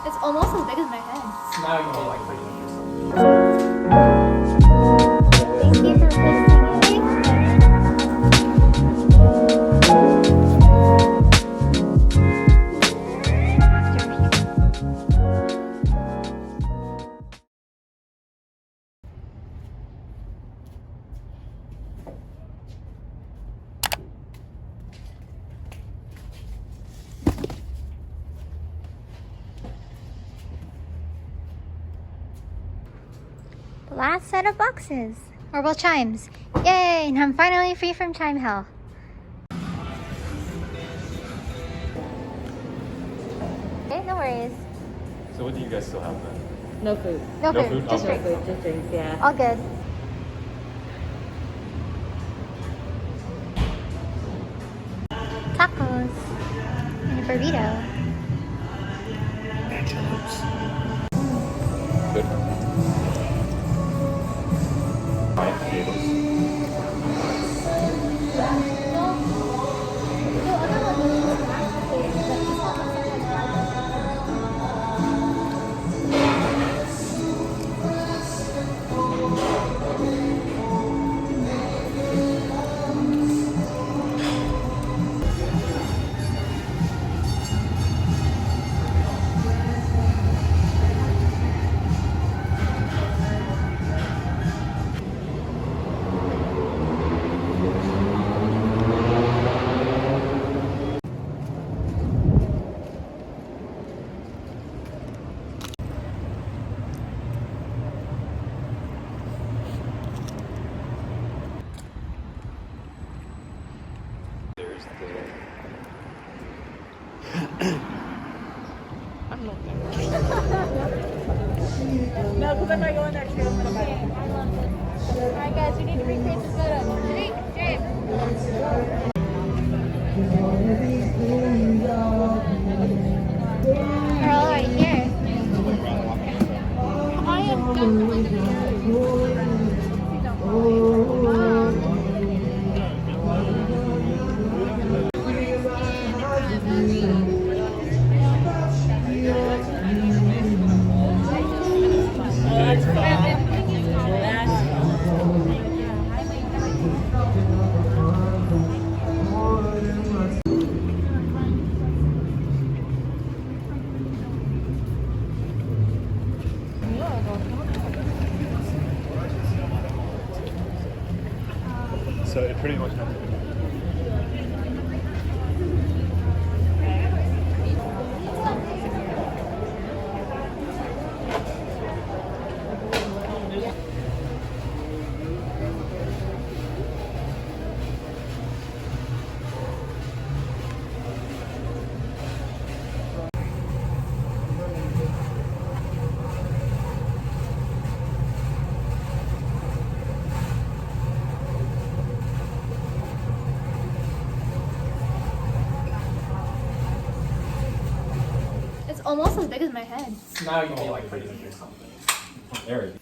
It's almost as big as my head. Now you know, like, yourself. Thank you for posting it. Last set of boxes, or well, chimes. Yay, and I'm finally free from chime hell. Okay, no worries. So what do you guys still have then? No food. No No food, food? just Okay. drinks. Just drinks, yeah. All good. Tacos and a burrito. Good. Five potatoes. There's the... I'm not that much. No, because if I go in there too, I'm gonna buy it. Alright guys, we need to recreate this photo. Drink, drink. They're all right here. I am definitely So it pretty much has to be. It's almost as big as my head. Now you know, like, yourself. There.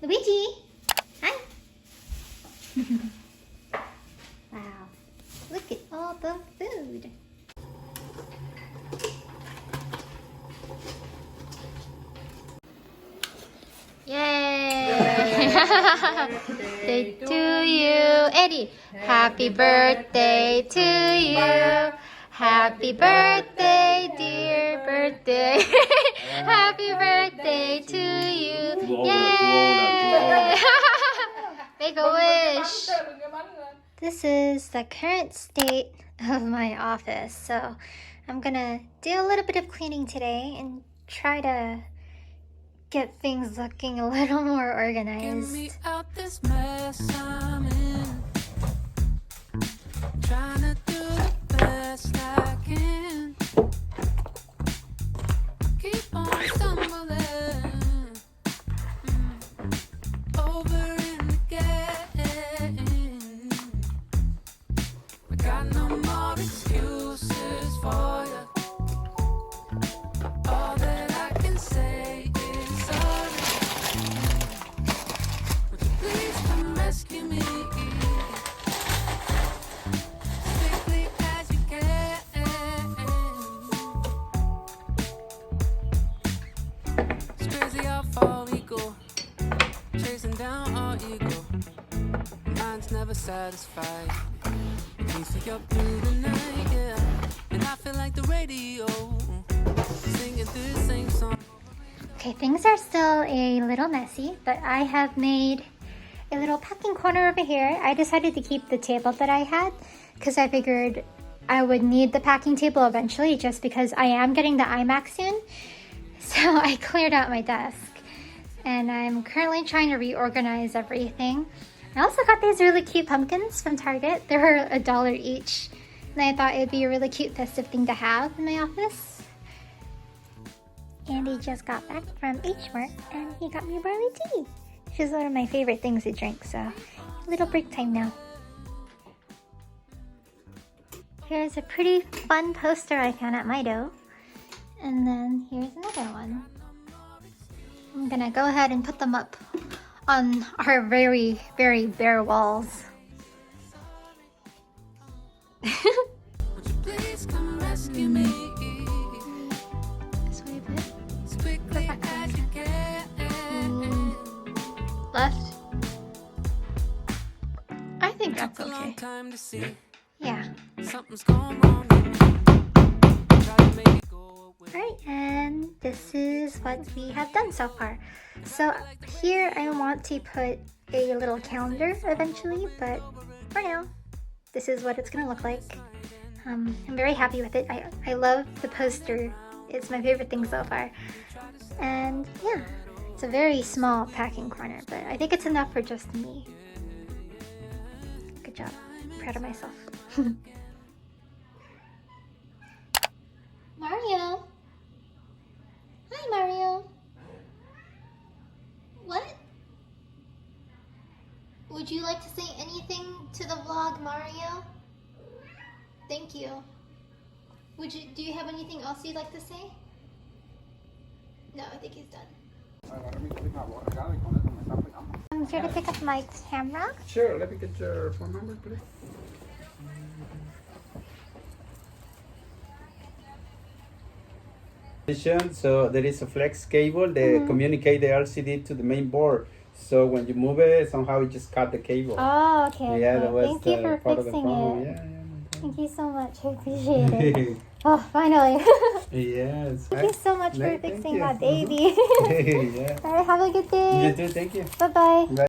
Luigi! Hi! Wow. Look at all the food. Yay! Birthday to you, Eddie. Happy birthday to you. Happy birthday, dear birthday. Happy birthday to you. Yay! Make a wish. This is the current state of my office. So I'm gonna do a little bit of cleaning today and try to get things looking a little more organized. Get me out this mess I'm in. Trying to do the best I can. Keep on stumbling over and again. I got no more excuses for you. All that I can say is sorry. Would you please come rescue me. Quickly as you can. It's crazy how far we go, chasing down our ego. Mind's never satisfied. We stay up through the night, yeah. And I feel like the radio, singing this same song. Okay, things are still a little messy, but I have made a little packing corner over here. I decided to keep the table that I had because I figured I would need the packing table eventually, just because I am getting the iMac soon. So I cleared out my desk and I'm currently trying to reorganize everything. I also got these really cute pumpkins from Target. They were $1 each, and I thought it would be a really cute festive thing to have in my office. Andy just got back from H Mart and he got me barley tea, which is one of my favorite things to drink, so a little break time now. Here's a pretty fun poster I found at Mido, and then here's another one. I'm gonna go ahead and put them up on our very, very bare walls. Would you please come rescue me? This way a bit. As quickly as you can. Left. I think that's Took a long okay. time to see Yeah. something's gone wrong with me. Try to make it go away. Alright, and this is what we have done so far. So here I want to put a little calendar eventually, but for now, this is what it's gonna look like. I'm very happy with it. I love the poster. It's my favorite thing so far. And yeah, it's a very small packing corner, but I think it's enough for just me. Good job. I'm proud of myself. Mario! Hi, Mario! What? Would you like to say anything to the vlog, Mario? Thank you. Do you have anything else you'd like to say? No, I think he's done. I'm here to pick up my camera. Sure, let me get your phone number, please. So there is a flex cable that communicate the LCD to the main board. So when you move it, somehow it just cut the cable. Oh, okay. Yeah, okay. that was Thank you for part of the fixing problem. it. Yeah, no Thank you so much. I appreciate it. Oh, finally. Yes. Thank you so much for Thank fixing you. my baby. Yeah. All right, have a good day. You too, thank you. Bye-bye. Bye.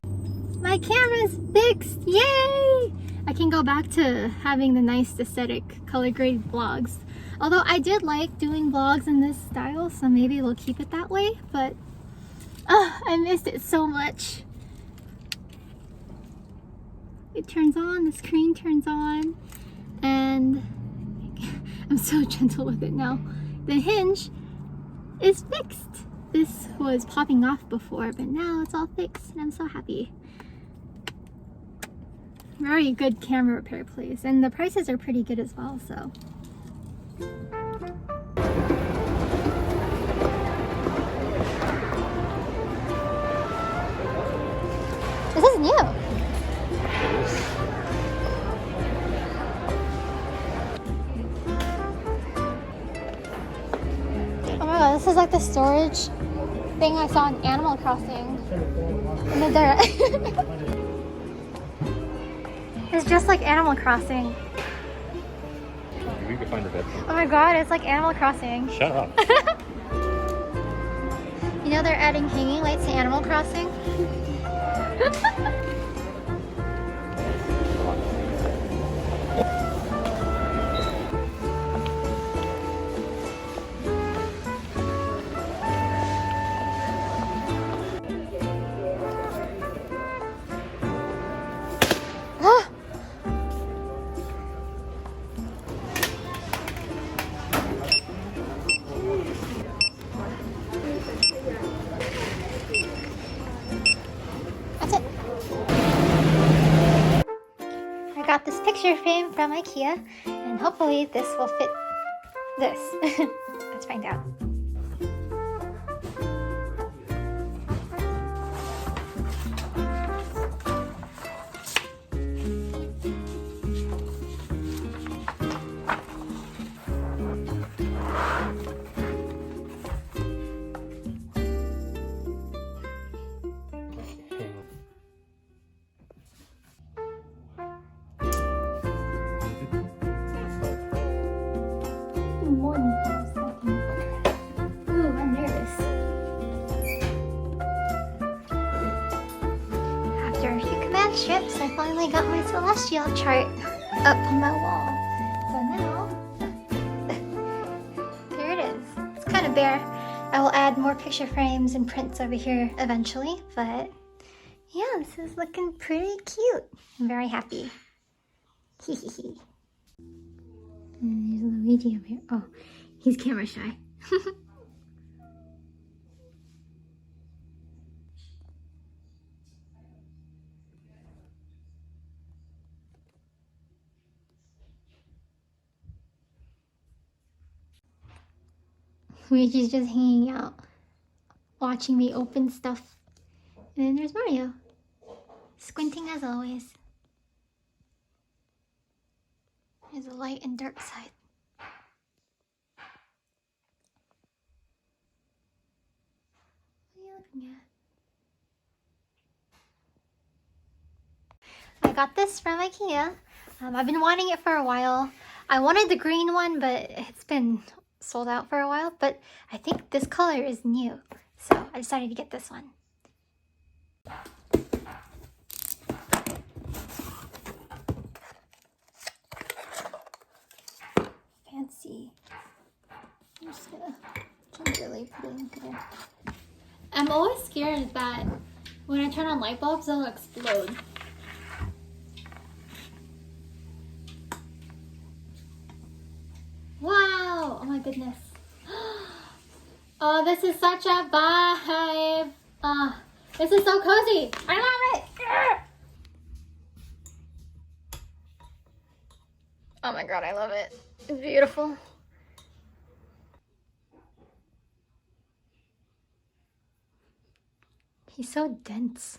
My camera's fixed. Yay! I can go back to having the nice aesthetic color grade vlogs. Although I did like doing vlogs in this style, so maybe we'll keep it that way, but I missed it so much. It turns on, the screen turns on, and I'm so gentle with it now. The hinge is fixed. This was popping off before, but now it's all fixed and I'm so happy. Very good camera repair place, and the prices are pretty good as well, so. This is new. Oh my god, this is like the storage thing I saw in Animal Crossing. In the dirt. It's just like Animal Crossing. We can find her bed. Oh my god, it's like Animal Crossing. Shut up. You know they're adding hanging lights to Animal Crossing? That's it. I got this picture frame from IKEA, and hopefully this will fit this. Let's find out. fan strips, I finally got my celestial chart up on my wall. So now, there it is. It's kind of bare. I will add more picture frames and prints over here eventually, but yeah, this is looking pretty cute. I'm very happy. Hehehe. And there's Luigi over here. Oh, he's camera shy. Luigi's just hanging out, watching me open stuff. And then there's Mario, squinting as always. There's a light and dark side. What are you looking at? I got this from IKEA. I've been wanting it for a while. I wanted the green one, but it's been sold out for a while. But I think this color is new, so I decided to get this one. Fancy. I'm just gonna gingerly put it in here. I'm always scared that when I turn on light bulbs, they'll explode. Wow! Oh my goodness. Oh, this is such a vibe. This is so cozy. I love it. Oh my god, I love it. It's beautiful. He's so dense.